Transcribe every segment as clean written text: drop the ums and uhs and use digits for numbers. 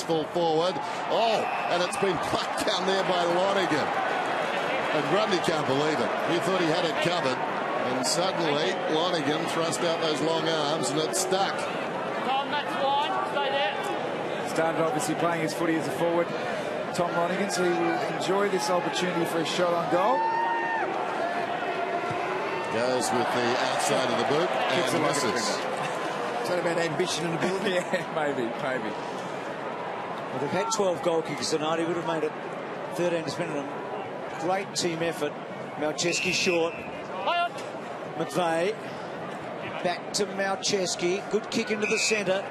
full forward. Oh, and it's been plucked down there by Lonigan. And Grundy can't believe it. He thought he had it covered. And suddenly, Lonigan thrust out those long arms and it stuck. Tom, that's fine. Stay there. Started obviously playing his footy as a forward, Tom Lonigan, so he will enjoy this opportunity for a shot on goal. Goes with the outside of the boot and misses. Is that about ambition and ability? Yeah, maybe. Well, they've had 12 goal kickers tonight. He would have made it 13 to spin them. Great team effort. Malcheski short. McVeigh back to Malcheski. Good kick into the centre.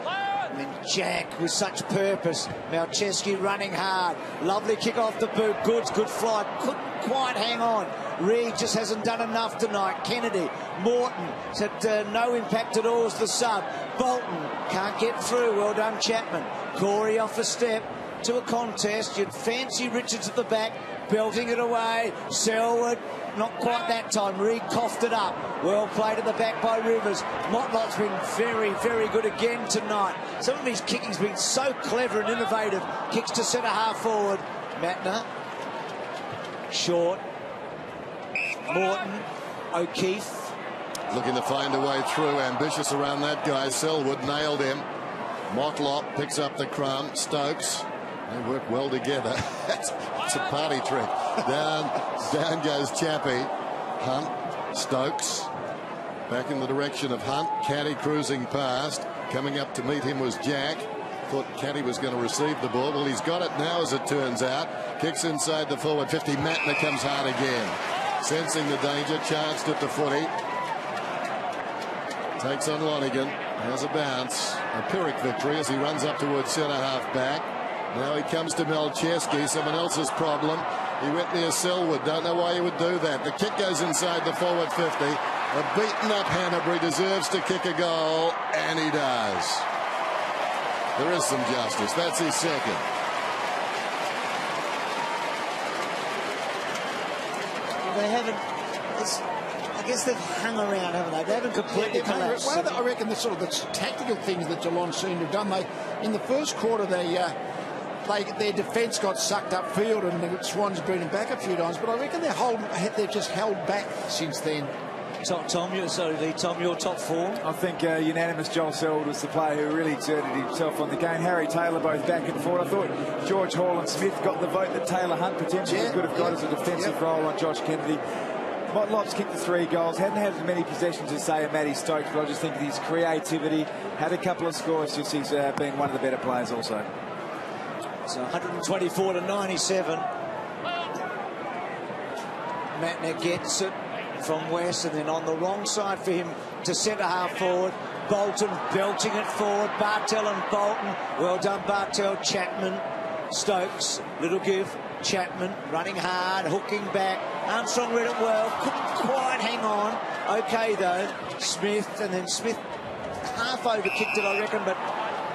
And then Jack with such purpose. Malcheski running hard. Lovely kick off the boot. Good fly. Couldn't quite hang on. Reed just hasn't done enough tonight. Kennedy, Morton had no impact at all as the sub. Bolton can't get through. Well done, Chapman. Corey off a step to a contest. You'd fancy Richards at the back, belting it away. Selwood, not quite that time. Reed coughed it up. Well played at the back by Rivers. Motlop's been very, very good again tonight. Some of his kicking's been so clever and innovative. Kicks to centre half forward. Matner. Short. Morton. O'Keefe. Looking to find a way through. Ambitious around that guy. Selwood nailed him. Motlop picks up the crumb. Stokes. They work well together. It's a party trick. Down goes Chappie. Hunt. Stokes. Back in the direction of Hunt. Caddy cruising past. Coming up to meet him was Jack. Thought Caddy was going to receive the ball. Well, he's got it now, as it turns out. Kicks inside the forward 50. Matner comes hard again. Sensing the danger, charged at the footy. Takes on Lonigan. Has a bounce. A Pyrrhic victory as he runs up towards centre half back. Now he comes to Malcheski, someone else's problem. He went near Selwood. Don't know why he would do that. The kick goes inside the forward 50. A beaten up Hanbury deserves to kick a goal, and he does. There is some justice. That's his second. They haven't. I guess they've hung around, haven't they? They haven't completely collapsed. Well, I reckon the sort of the tactical things that Geelong seem to have done. In the first quarter, their defence got sucked upfield, and the Swans beat them back a few times. But I reckon they've just held back since then. Tom, your top four? I think unanimous Joel Selwood was the player who really exerted himself on the game. Harry Taylor both back and forth. I thought George Hall and Smith got the vote that Taylor Hunt potentially could have got as a defensive role on Josh Kennedy. Motlop's kicked the 3 goals. Hadn't had as many possessions as, say, Matty Stokes, but I just think his creativity, had a couple of scores, just he's being one of the better players also. So 124 to 97. Matner gets it from West, and then on the wrong side for him to centre half forward. Bolton belting it forward. Bartel and Bolton. Well done, Bartel. Chapman, Stokes, little give. Chapman running hard, hooking back. Armstrong read it well, couldn't quite hang on. Okay though, Smith, and then Smith half over kicked it, I reckon, but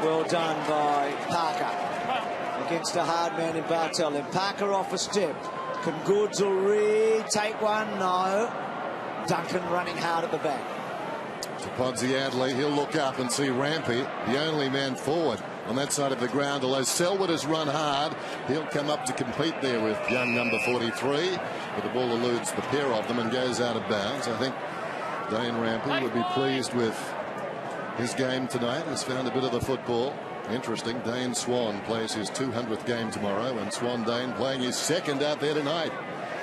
well done by Parker against a hard man in Bartel. Then Parker off a step. Can Goods or Reed take one? No. Duncan running hard at the back. To Podsy Adley, he'll look up and see Rampy, the only man forward on that side of the ground. Although Selwood has run hard, he'll come up to compete there with young number 43. But the ball eludes the pair of them and goes out of bounds. I think Dane Rampy would be pleased with his game tonight. He's found a bit of the football. Interesting, Dane Swan plays his 200th game tomorrow, and Swan Dane playing his second out there tonight.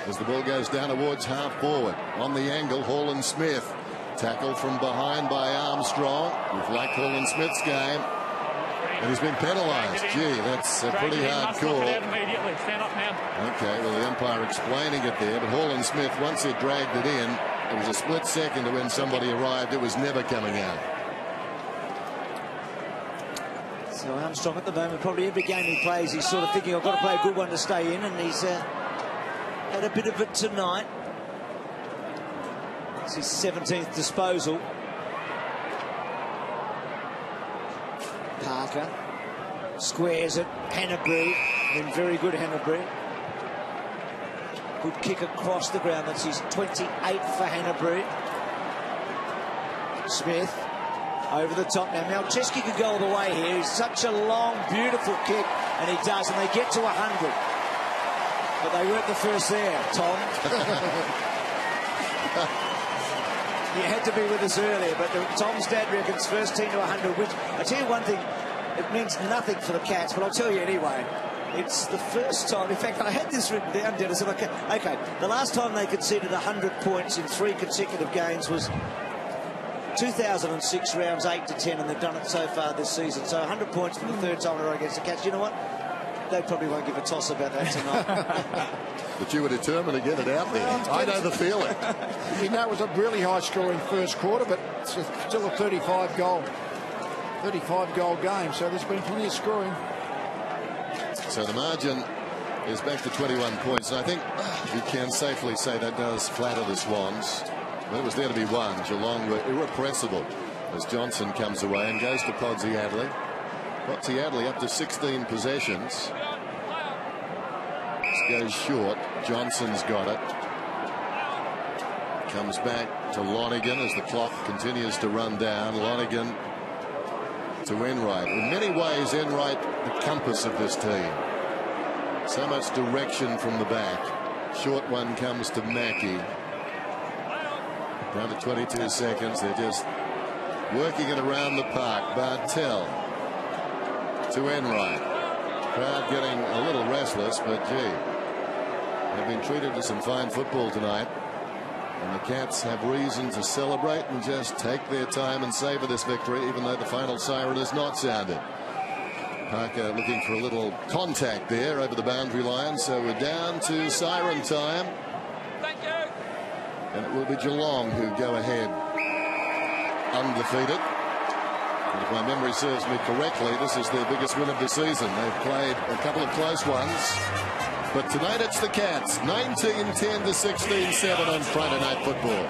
As the ball goes down towards half forward. On the angle, Hall and Smith. Tackle from behind by Armstrong. We've liked Hall and Smith's game. And he's been penalised. Gee, that's a pretty hard call. Okay, well, the umpire explaining it there. But Hall and Smith, once he dragged it in, it was a split second to when somebody arrived. It was never coming out. So Armstrong at the moment, probably every game he plays, he's sort of thinking, I've got to play a good one to stay in. And he's had a bit of it tonight. It's his 17th disposal. Parker squares it. Hanbury, been very good, Hanbury. Good kick across the ground. That's his 28th for Hanbury. Smith Over the top now. Malcheski could go all the way here. He's such a long, beautiful kick, and he does, and they get to 100. But they weren't the first there, Tom. You had to be with us earlier, but Tom's dad reckons first team to 100, which, I tell you one thing, it means nothing for the Cats, but I'll tell you anyway. It's the first time, in fact, I had this written down, Dennis. Okay, the last time they conceded 100 points in 3 consecutive games was 2006, rounds 8 to 10, and they've done it so far this season. So 100 points for the third time in a row against the Cats. You know what? They probably won't give a toss about that tonight. But you were determined to get it out there. I know the feeling. You know, it was a really high-scoring first quarter, but it's still a 35-goal game. So there's been plenty of scoring. So the margin is back to 21 points. And I think you can safely say that does flatter the Swans. But it was there to be won. Geelong were irrepressible as Johnson comes away and goes to Podsiadly. Podsiadly up to 16 possessions. This goes short. Johnson's got it. Comes back to Lonigan as the clock continues to run down. Lonigan to Enright. In many ways, Enright the compass of this team. So much direction from the back. Short one comes to Mackey. Down to 22 seconds. They're just working it around the park. Bartel to Enright. Crowd getting a little restless, but gee, they've been treated to some fine football tonight. And the Cats have reason to celebrate and just take their time and savour this victory, even though the final siren has not sounded. Parker looking for a little contact there over the boundary line. So we're down to siren time. Thank you. And it will be Geelong who go ahead undefeated. And if my memory serves me correctly, this is their biggest win of the season. They've played a couple of close ones. But tonight it's the Cats, 19-10 to 16-7 on Friday Night Football.